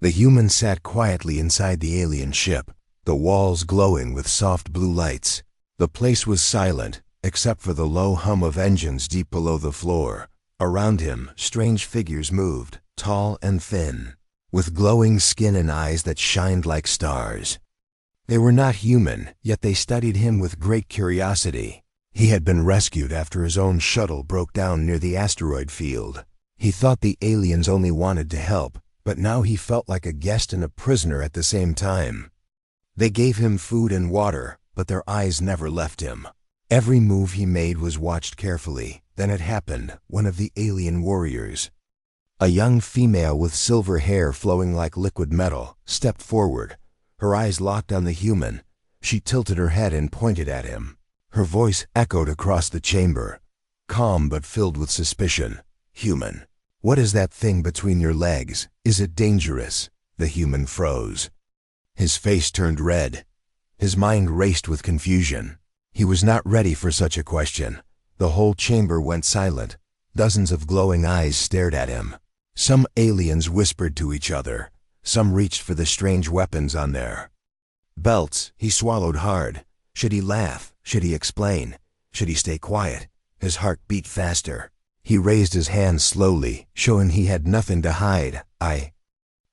The human sat quietly inside the alien ship, the walls glowing with soft blue lights. The place was silent, except for the low hum of engines deep below the floor. Around him, strange figures moved, tall and thin, with glowing skin and eyes that shined like stars. They were not human, yet they studied him with great curiosity. He had been rescued after his own shuttle broke down near the asteroid field. He thought the aliens only wanted to help, but now he felt like a guest and a prisoner at the same time. They gave him food and water, but their eyes never left him. Every move he made was watched carefully. Then it happened, one of the alien warriors, a young female with silver hair flowing like liquid metal, stepped forward. Her eyes locked on the human. She tilted her head and pointed at him. Her voice echoed across the chamber, calm but filled with suspicion. "Human, what is that thing between your legs? Is it dangerous?" The human froze. His face turned red. His mind raced with confusion. He was not ready for such a question. The whole chamber went silent. Dozens of glowing eyes stared at him. Some aliens whispered to each other. Some reached for the strange weapons on their belts. He swallowed hard. Should he laugh? Should he explain? Should he stay quiet? His heart beat faster. He raised his hand slowly, showing he had nothing to hide.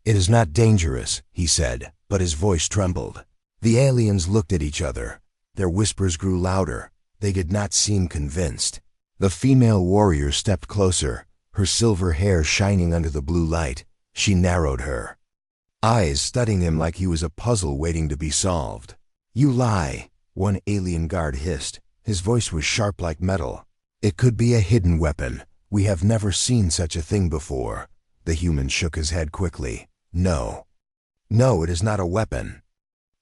It is not dangerous," he said, but his voice trembled. The aliens looked at each other. Their whispers grew louder. They did not seem convinced. The female warrior stepped closer, her silver hair shining under the blue light. She narrowed her eyes, studying him like he was a puzzle waiting to be solved. "You lie," one alien guard hissed. His voice was sharp like metal. "It could be a hidden weapon. We have never seen such a thing before." The human shook his head quickly. No, it is not a weapon."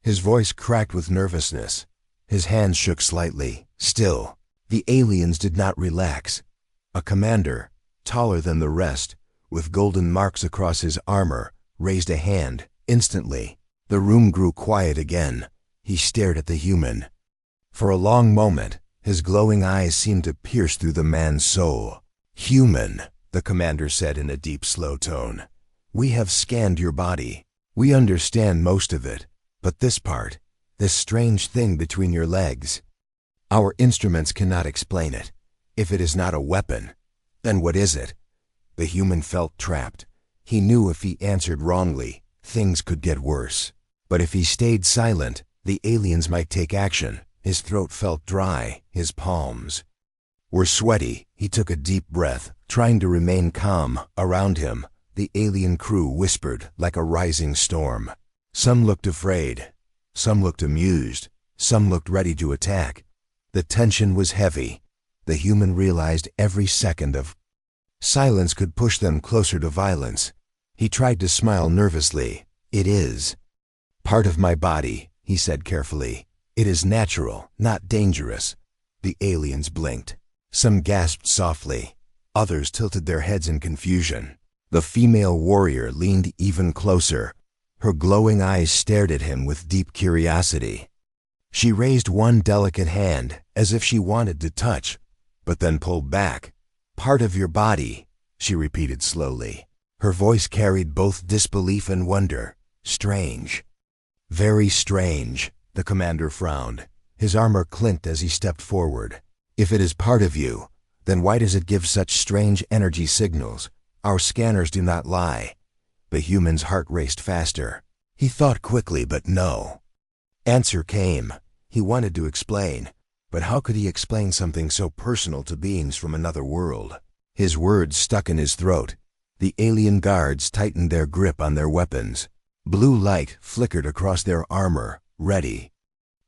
His voice cracked with nervousness. His hands shook slightly. Still, the aliens did not relax. A commander, taller than the rest, with golden marks across his armor, raised a hand. Instantly, the room grew quiet again. He stared at the human. For a long moment, his glowing eyes seemed to pierce through the man's soul. "Human," the commander said in a deep, slow tone. "We have scanned your body. We understand most of it. But this part, this strange thing between your legs, our instruments cannot explain it. If it is not a weapon, then what is it?" The human felt trapped. He knew if he answered wrongly, things could get worse. But if he stayed silent, the aliens might take action. His throat felt dry. His palms were sweaty. He took a deep breath, trying to remain calm. Around him, the alien crew whispered like a rising storm. Some looked afraid. Some looked amused. Some looked ready to attack. The tension was heavy. The human realized every second of silence could push them closer to violence. He tried to smile nervously. "It is part of my body," he said carefully. "It is natural, not dangerous." The aliens blinked. Some gasped softly. Others tilted their heads in confusion. The female warrior leaned even closer. Her glowing eyes stared at him with deep curiosity. She raised one delicate hand, as if she wanted to touch, but then pulled back. "Part of your body," she repeated slowly. Her voice carried both disbelief and wonder. "Strange. Very strange." The commander frowned. His armor clinked as he stepped forward. "If it is part of you, then why does it give such strange energy signals? Our scanners do not lie." The human's heart raced faster. He thought quickly, but no answer came. He wanted to explain, but how could he explain something so personal to beings from another world? His words stuck in his throat. The alien guards tightened their grip on their weapons. Blue light flickered across their armor, ready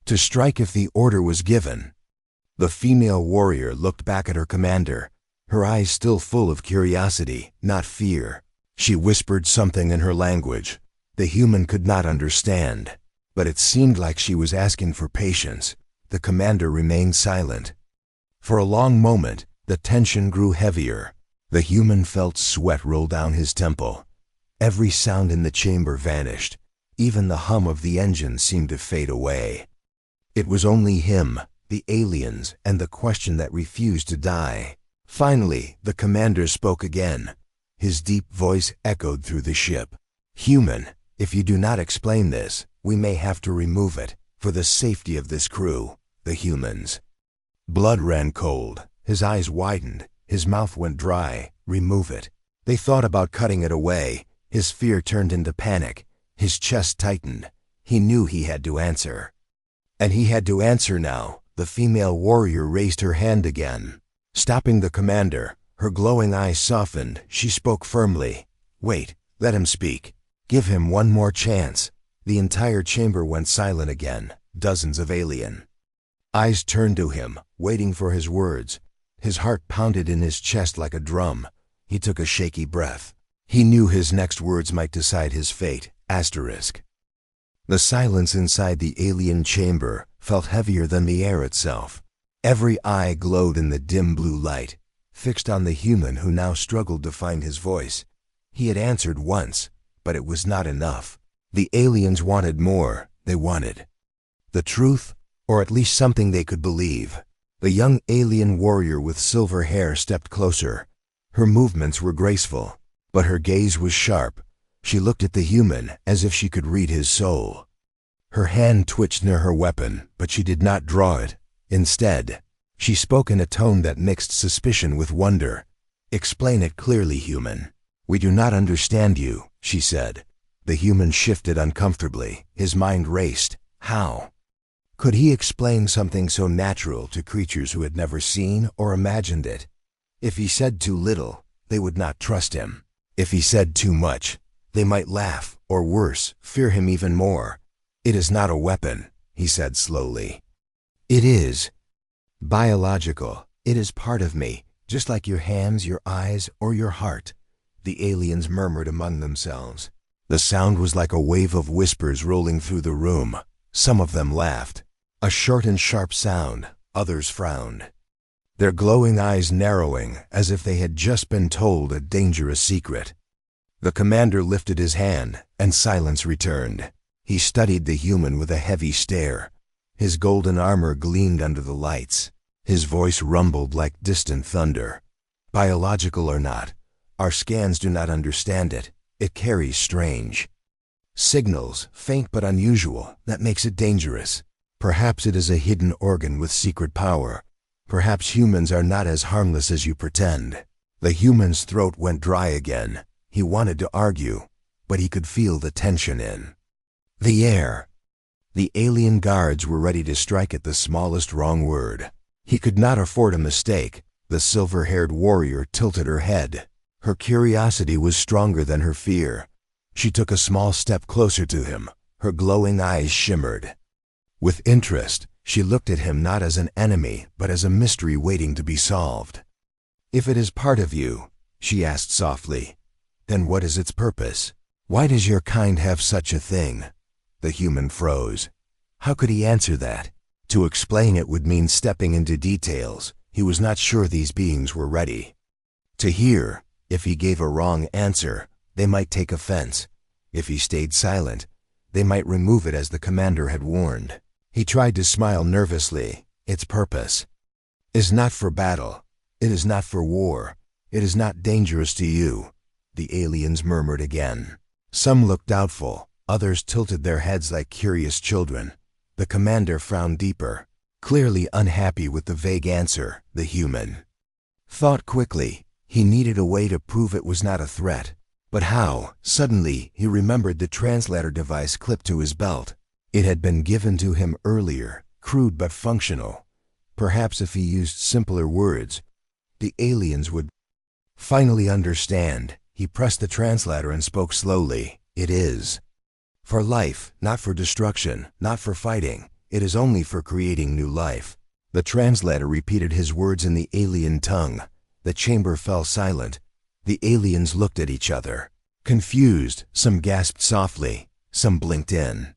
to strike if the order was given. The female warrior looked back at her commander, her eyes still full of curiosity, not fear. She whispered something in her language. The human could not understand, but it seemed like she was asking for patience. The commander remained silent. For a long moment, the tension grew heavier. The human felt sweat roll down his temple. Every sound in the chamber vanished. Even the hum of the engine seemed to fade away. It was only him, the aliens, and the question that refused to die. Finally, the commander spoke again. His deep voice echoed through the ship. "Human, if you do not explain this, we may have to remove it, for the safety of this crew, the humans." Blood ran cold, his eyes widened, his mouth went dry. "Remove it." They thought about cutting it away. His fear turned into panic. His chest tightened. He knew he had to answer. And he had to answer now. The female warrior raised her hand again, stopping the commander. Her glowing eyes softened. She spoke firmly. "Wait, let him speak. Give him one more chance." The entire chamber went silent again. Dozens of alien eyes turned to him, waiting for his words. His heart pounded in his chest like a drum. He took a shaky breath. He knew his next words might decide his fate. Asterisk. The silence inside the alien chamber felt heavier than the air itself. Every eye glowed in the dim blue light, fixed on the human who now struggled to find his voice. He had answered once, but it was not enough. The aliens wanted more. They wanted the truth, or at least something they could believe. The young alien warrior with silver hair stepped closer. Her movements were graceful, but her gaze was sharp. She looked at the human as if she could read his soul. Her hand twitched near her weapon, but she did not draw it. Instead, she spoke in a tone that mixed suspicion with wonder. "Explain it clearly, human. We do not understand you," she said. The human shifted uncomfortably. His mind raced. How could he explain something so natural to creatures who had never seen or imagined it? If he said too little, they would not trust him. If he said too much, they might laugh, or worse, fear him even more. "It is not a weapon," he said slowly. "It is biological. It is part of me, just like your hands, your eyes, or your heart." The aliens murmured among themselves. The sound was like a wave of whispers rolling through the room. Some of them laughed. A short and sharp sound. Others frowned, their glowing eyes narrowing as if they had just been told a dangerous secret. The commander lifted his hand, and silence returned. He studied the human with a heavy stare. His golden armor gleamed under the lights. His voice rumbled like distant thunder. "Biological or not, our scans do not understand it. It carries strange signals, faint but unusual, that makes it dangerous. Perhaps it is a hidden organ with secret power. Perhaps humans are not as harmless as you pretend." The human's throat went dry again. He wanted to argue, but he could feel the tension in the air. The alien guards were ready to strike at the smallest wrong word. He could not afford a mistake. The silver-haired warrior tilted her head. Her curiosity was stronger than her fear. She took a small step closer to him. Her glowing eyes shimmered. With interest, she looked at him not as an enemy, but as a mystery waiting to be solved. "If it is part of you," she asked softly, "then what is its purpose? Why does your kind have such a thing?" The human froze. How could he answer that? To explain it would mean stepping into details. He was not sure these beings were ready to hear. If he gave a wrong answer, they might take offense. If he stayed silent, they might remove it as the commander had warned. He tried to smile nervously. "Its purpose is not for battle. It is not for war. It is not dangerous to you." The aliens murmured again. Some looked doubtful. Others tilted their heads like curious children. The commander frowned deeper, clearly unhappy with the vague answer. The human thought quickly. He needed a way to prove it was not a threat. But how? Suddenly, he remembered the translator device clipped to his belt. It had been given to him earlier, crude but functional. Perhaps if he used simpler words, the aliens would finally understand. He pressed the translator and spoke slowly. "It is for life, not for destruction, not for fighting. It is only for creating new life." The translator repeated his words in the alien tongue. The chamber fell silent. The aliens looked at each other, confused. Some gasped softly, some blinked in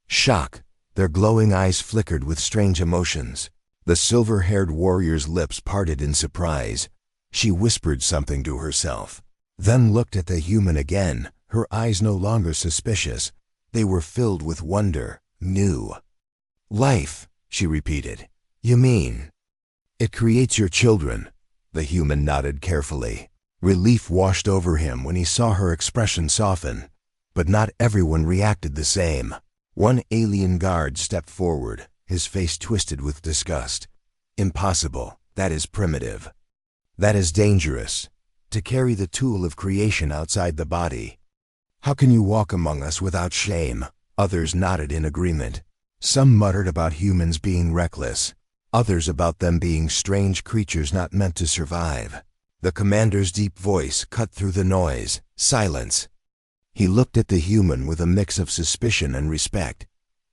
shock. Their glowing eyes flickered with strange emotions. The silver-haired warrior's lips parted in surprise. She whispered something to herself, then looked at the human again, her eyes no longer suspicious. They were filled with wonder. "New life," she repeated. "You mean it creates your children?" The human nodded carefully. Relief washed over him when he saw her expression soften. But not everyone reacted the same. One alien guard stepped forward, his face twisted with disgust. Impossible. That is primitive. That is dangerous. To carry the tool of creation outside the body. How can you walk among us without shame? Others nodded in agreement. Some muttered about humans being reckless. Others about them being strange creatures not meant to survive. The commander's deep voice cut through the noise. Silence. He looked at the human with a mix of suspicion and respect.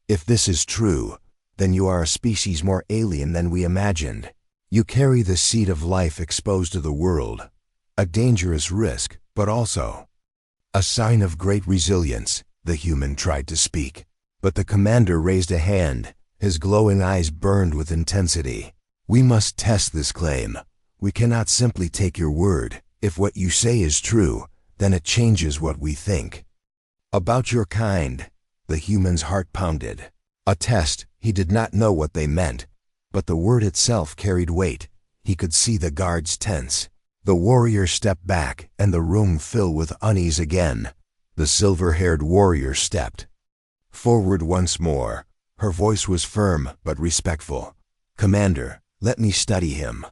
If this is true, then you are a species more alien than we imagined. You carry the seed of life exposed to the world. A dangerous risk, but also a sign of great resilience. The human tried to speak, but the commander raised a hand. His glowing eyes burned with intensity. We must test this claim. We cannot simply take your word. If what you say is true, then it changes what we think about your kind. The human's heart pounded. A test. He did not know what they meant, but the word itself carried weight. He could see the guards tense. The warrior stepped back, and the room filled with unease again. The silver-haired warrior stepped forward once more. Her voice was firm but respectful. Commander, let me study him.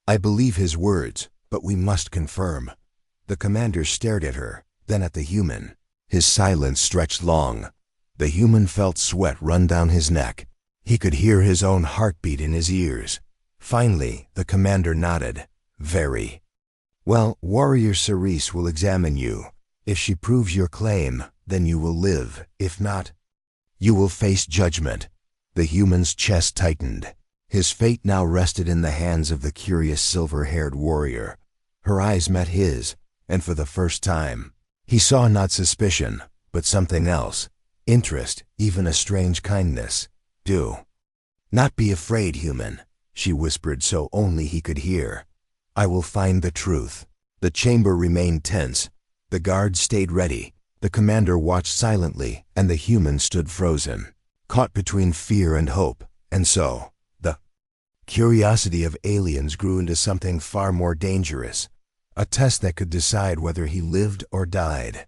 I believe his words, but we must confirm. The commander stared at her, then at the human. His silence stretched long. The human felt sweat run down his neck. He could hear his own heartbeat in his ears. Finally, the commander nodded. Very well. Warrior Cerise will examine you. If she proves your claim, then you will live. If not, you will face judgment. The human's chest tightened. His fate now rested in the hands of the curious silver-haired warrior. Her eyes met his, and for the first time, he saw not suspicion, but something else. Interest, even a strange kindness. Do not be afraid, human, she whispered so only he could hear. I will find the truth. The chamber remained tense. The guards stayed ready. The commander watched silently, and the human stood frozen, caught between fear and hope. And so, the curiosity of aliens grew into something far more dangerous, a test that could decide whether he lived or died.